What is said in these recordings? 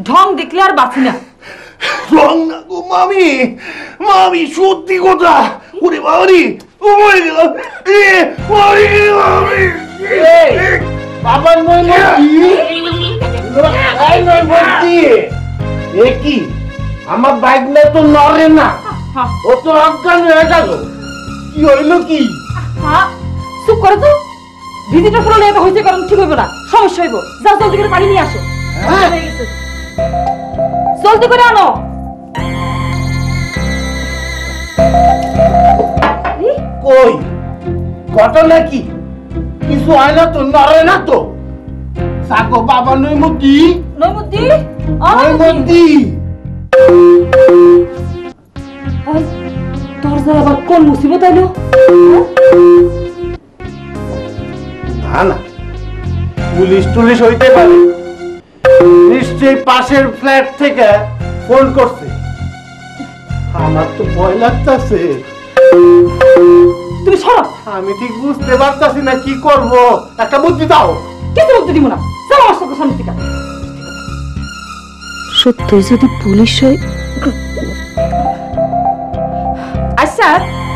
ঢং দেখলে আর বাঁচি না। ঢং না গো মামি, মামি সত্যি কথা। ওরে বাবারি, ও মরে গেল, মরে গেল মামি। বাবার নয় মূর্তি, এ কি আমার বাইক না তো নড়ে না, ও তো অজ্ঞান হয়ে গেল। কি হইল কি? চুপ করো তো, ভিজিটা ফুলে এত হয়েছে কারণ ঠিক হইব না, সমস্যা হইব। যাও জলদি করে পানি নিয়ে আসো। জলদি করে আনো। কই ঘটনা কি? কিছু হয় না তো, নড়ে না তো। সাকো বাবা নৈমতি, নৈমতি, নৈমতি। তোর যে আবার কোন মুসিবত আইলো? না না, পুলিশ টুলিশ হইতে পারে, নিশ্চয়ই পাশের ফ্ল্যাট থেকে ফোন করছে। আমার তো ভয় লাগতেছে। তুমি সরো। আমি ঠিক বুঝতে পারতাছি না কি করব, একটা বুদ্ধি দাও। কিছু বুদ্ধি দিব না, চলো আমার সাথে সামনে থেকে। সত্যই যদি পুলিশ হয়। আচ্ছা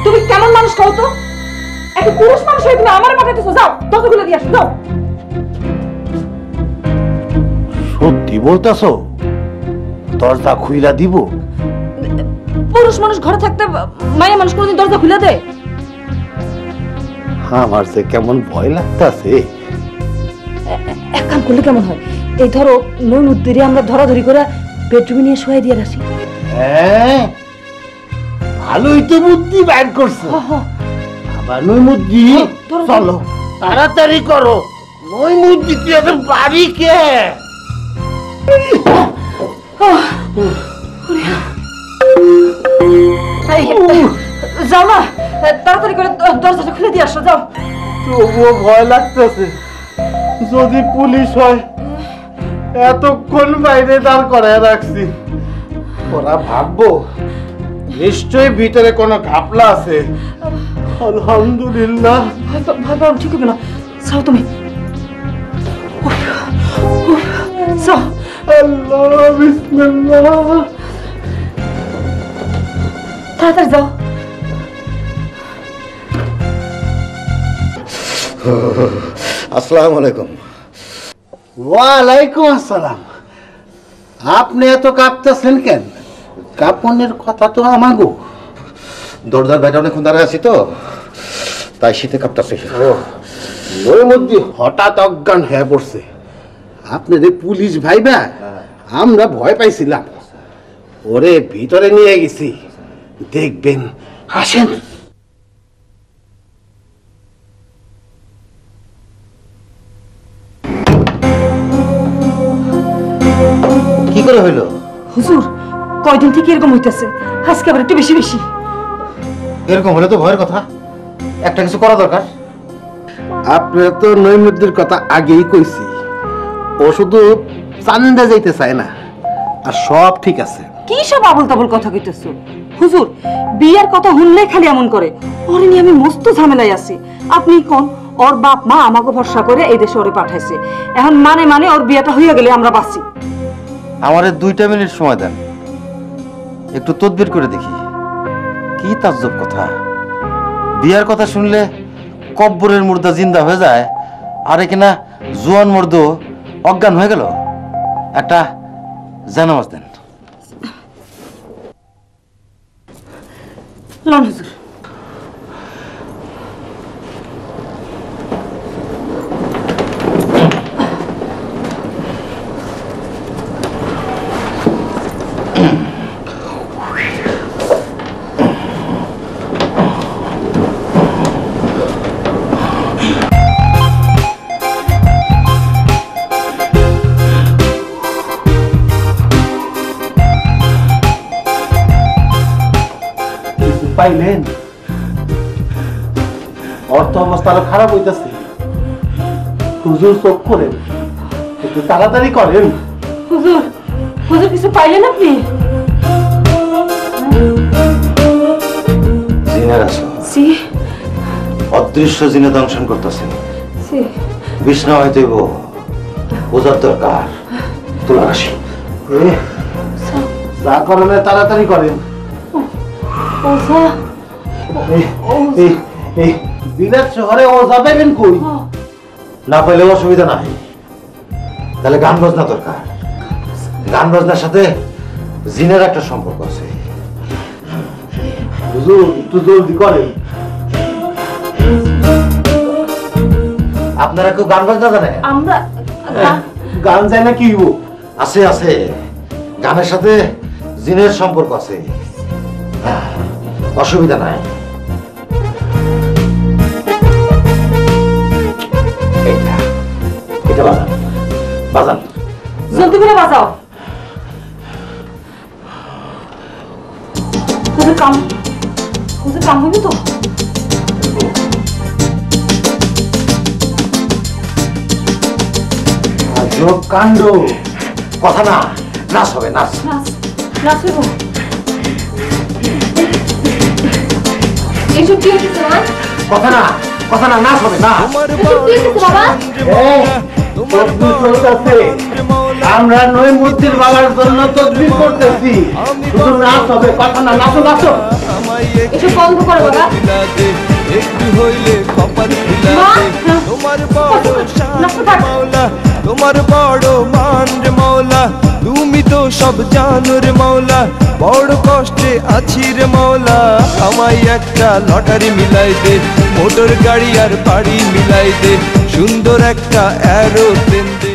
তুমি কেমন মানুষ কও তো? একটা পুরুষ মানুষ হয়ে তুমি আমার পাঠাইতেছো, যাও দরজাগুলো দিয়ে আসো, যাও। সত্যি বলতাছো? দরজা খুইলা দিব? পুরুষ মানুষ ঘরে থাকতে মায়া মানুষ কোনদিন দরজা খুলে দেয়? আমার যে কেমন ভয় লাগতাছে। এক কাম করলে কেমন হয়, এই ধরো নৈমুদ্দিরে আমরা ধরাধরি করে বেডরুমে নিয়ে শুয়ে দিয়ে আসি। হ্যাঁ, ভালোই তো বুদ্ধি বাইর করছো। আবার নৈমুদ্দি, চলো তাড়াতাড়ি করো। নৈমুদ্দি তুই এত বাড়ি কে? যাও না, তাড়াতাড়ি করে দরজাটা খুলে দিয়ে আসো, যাও। তবুও ভয় লাগতেছে, যদি পুলিশ হয়। এতক্ষণ বাইরে দাঁড় করায় রাখছি, ওরা ভাববো নিশ্চয়ই ভিতরে কোনো ঘাপলা আছে। আলহামদুলিল্লাহ। ভয় পাও, ঠিক হবে না। যাও তুমি, যাও। আল্লাহ, বিসমিল্লাহ। তাড়াতাড়ি যাও। আসসালামু আলাইকুম। ওয়ালাইকুম আসসালাম। আপনি এত কাঁপতেছেন কেন? কাঁপনের কথা তো আমাগো। দরজার বাইরে অনেকক্ষণ দাঁড়ায় আছি তো, তাই শীতে কাঁপতাছে। ওর মধ্যে হঠাৎ অজ্ঞান হয়ে পড়ছে। আপনাদের পুলিশ ভাইবা আমরা ভয় পাইছিলাম। ওরে ভিতরে নিয়ে গেছি, দেখবেন। আসেন। কি করে হইল? হুজুর, কয়দিন থেকে এরকম হইতেছে, আজকে আবার একটু বেশি বেশি। এরকম হলে তো ভয়ের কথা, একটা কিছু করা দরকার। আপনার তো নৈমুদ্দির কথা আগেই কইছি। ও শুধু চান্দা যাইতে চায় না, আর সব ঠিক আছে। কি সব আবল তাবল কথা কইতেছো হুজুর? বিয়ার কথা শুনলে খালি এমন করে। ওরে নিয়ে আমি মস্ত ঝামেলায় আছি। আপনি কোন ওর বাপ মা আমাকে ভরসা করে এই দেশে ওরে পাঠাইছে। এখন মানে ওর বিয়াটা হইয়া গেলে আমরা বাঁচি। আমারে 2 মিনিট সময় দেন, একটু তদবির করে দেখি। কি তাজ্জব কথা! বিয়ার কথা শুনলে কব্বরের মুর্দা জিন্দা হয়ে যায়, আর কিনা জোয়ান মর্দ অজ্ঞান হয়ে গেল। একটা জানামাজ দেন। লন হুজুর। পাইলেন? অর্থ অবস্থা আরো খারাপ হইতেছে। হুজুর চোখ করেন, একটু তাড়াতাড়ি করেন। হুজুর, হুজুর কিছু পাইলেন আপনি? জিনের আসো। জি অদৃশ্য জিনে দংশন করতেছে। জি। বিষ্ণু হইতেইব, বোঝার দরকার। তোলা আসি। যা করেন তাড়াতাড়ি করেন। ওঝা এই বিরাট শহরে ওঝা পাইবেন কই? না পাইলে অসুবিধা নাই, তাহলে গান বাজনা দরকার। গান বাজনার সাথে জিনের একটা সম্পর্ক আছে। হুজুর একটু জলদি করেন। আপনারা কেউ গান বাজনা জানেন? আমরা গান যায় না কি হইব? আছে আছে, গানের সাথে জিনের সম্পর্ক আছে, অসুবিধা নাই। এটা বাজান, বাজান। জলদি করে বাজাও। হুজুর কাম হইবে তো? আজব কাণ্ড। কথা না, নাচ হবে, নাচ। নাচ হইব। এসব কি হচ্ছে মা? কথা না, কথা না, নাচ হবে, না। এসব কি হচ্ছে বাবা? আমরা নৈমুদ্দির বাবার জন্য তদবির করতেছি। শুধু নাচ হবে, কথা না। নাচো নাচো। এসব বন্ধ করো বাবা। একটু হইলে কপাল মা, তোমার বড় শান নাচতে থাক। মাওলা, তোমার বড় মান রে মাওলা, তুমি তো সব জানো রে মাওলা, বড় কষ্টে আছি রে মাওলা, আমায় একটা লটারি মিলাই দে, মোটর গাড়ি আর বাড়ি মিলাই দে, সুন্দর একটা এরোপ্লেন দে।